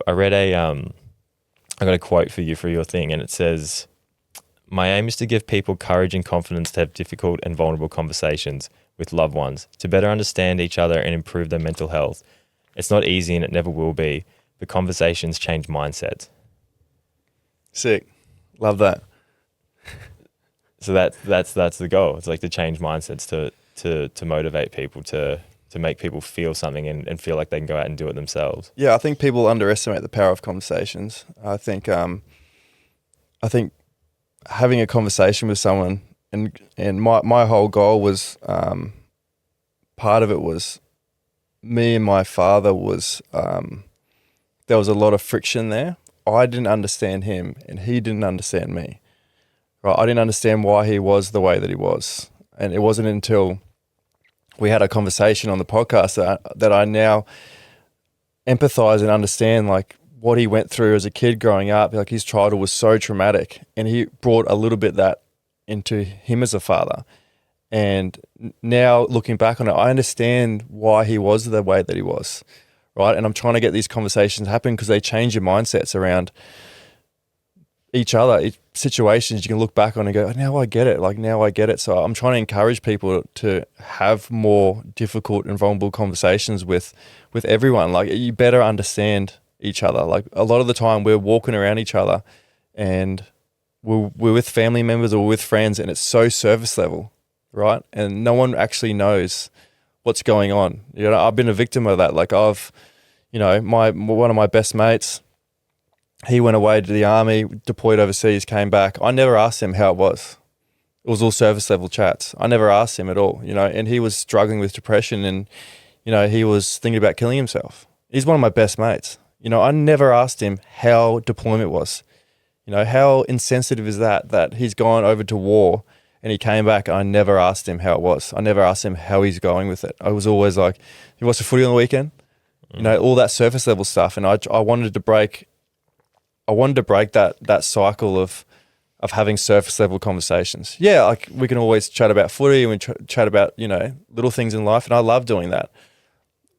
I read I got a quote for you for your thing, and it says, "My aim is to give people courage and confidence to have difficult and vulnerable conversations with loved ones, to better understand each other and improve their mental health. It's not easy and it never will be, but conversations change mindsets." Sick. Love that. So that's the goal. It's like to change mindsets, to motivate people, to make people feel something and feel like they can go out and do it themselves. Yeah, I think people underestimate the power of conversations. I think having a conversation with someone, and my whole goal was, part of it was me and my father was, there was a lot of friction there. I didn't understand him and he didn't understand me. Right? I didn't understand why he was the way that he was. And it wasn't until we had a conversation on the podcast that I now empathize and understand like what he went through as a kid growing up. Like his childhood was so traumatic, and he brought a little bit that into him as a father. And now looking back on it, I understand why he was the way that he was, right? And I'm trying to get these conversations happen because they change your mindsets around each other, situations you can look back on and go, now I get it. Like now I get it. So I'm trying to encourage people to have more difficult and vulnerable conversations with everyone. Like you better understand each other. Like a lot of the time we're walking around each other and we're with family members or with friends, and it's so surface level, right? And no one actually knows what's going on. You know, I've been a victim of that. Like one of my best mates, he went away to the army, deployed overseas, came back. I never asked him how it was. It was all surface level chats. I never asked him at all, and he was struggling with depression, and, he was thinking about killing himself. He's one of my best mates. I never asked him how deployment was. How insensitive is that he's gone over to war and he came back and I never asked him how it was. I never asked him how he's going with it. I was always like, you watch the footy on the weekend? All that surface level stuff. And I wanted to break that cycle of having surface level conversations. Yeah, like we can always chat about footy and we chat about, little things in life, and I love doing that.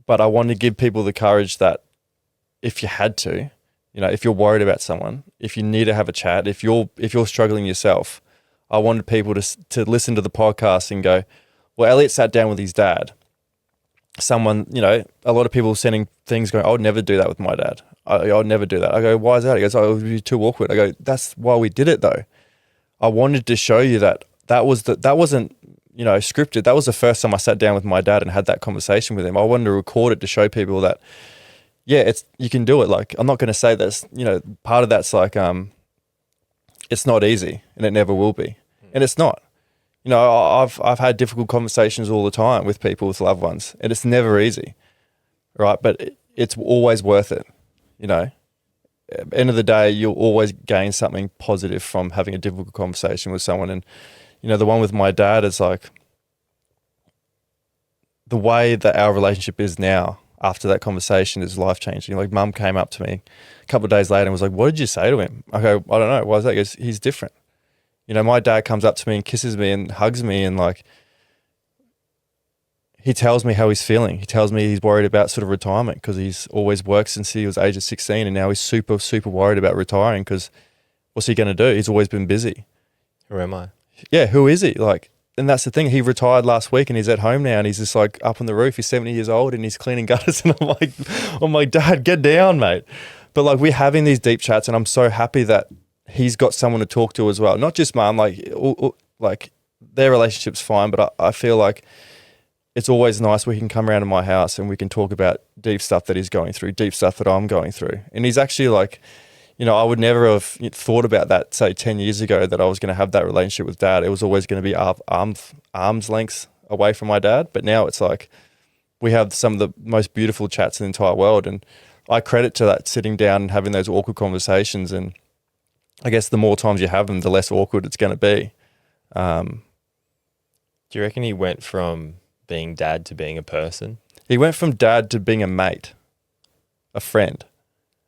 But I wanted to give people the courage that if you had to, if you're worried about someone, if you need to have a chat, if you're struggling yourself, I wanted people to listen to the podcast and go, well, Elliot sat down with his dad. Someone, a lot of people sending things going, I would never do that with my dad. I would never do that. I go, why is that? He goes, oh, it would be too awkward. I go, that's why we did it though. I wanted to show you that wasn't, scripted. That was the first time I sat down with my dad and had that conversation with him. I wanted to record it to show people that, yeah, you can do it. Like, I'm not going to say this, part of that's like, it's not easy and it never will be. And it's not. I've had difficult conversations all the time with people, with loved ones, and it's never easy, right? But it's always worth it, At the end of the day, you'll always gain something positive from having a difficult conversation with someone. And, the one with my dad is like the way that our relationship is now after that conversation is life-changing. Like Mum came up to me a couple of days later and was like, what did you say to him? I go, I don't know. Why is that? He goes, he's different. My dad comes up to me and kisses me and hugs me, and like, he tells me how he's feeling. He tells me he's worried about sort of retirement because he's always worked since he was age of 16, and now he's super, super worried about retiring because what's he going to do? He's always been busy. Who am I? Yeah, who is he? Like, and that's the thing. He retired last week and he's at home now and he's just like up on the roof. He's 70 years old and he's cleaning gutters, and I'm like, Dad, get down, mate. But like, we're having these deep chats, and I'm so happy that he's got someone to talk to as well. Not just Mum, like their relationship's fine, but I feel like it's always nice we can come around to my house and we can talk about deep stuff that he's going through, deep stuff that I'm going through. And he's actually like, I would never have thought about that, say 10 years ago, that I was going to have that relationship with Dad. It was always going to be arm's lengths away from my dad. But now it's like we have some of the most beautiful chats in the entire world. And I credit to that, sitting down and having those awkward conversations. And I guess the more times you have them, the less awkward it's going to be. Do you reckon he went from being dad to being a person? He went from dad to being a mate, a friend.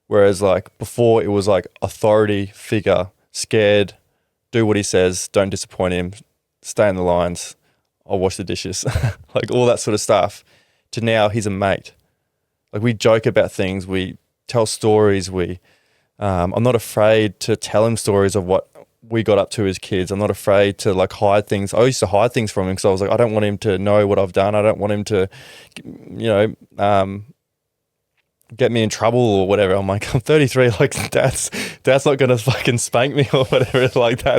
Whereas like before it was like authority figure, scared, do what he says, don't disappoint him, stay in the lines, I'll wash the dishes, like all that sort of stuff, to now he's a mate. Like we joke about things, we tell stories. I'm not afraid to tell him stories of what we got up to as kids. I'm not afraid to like hide things. I used to hide things from him because I was like, I don't want him to know what I've done. I don't want him to, get me in trouble or whatever. I'm like, I'm 33. Like, dad's not gonna fucking spank me or whatever like that.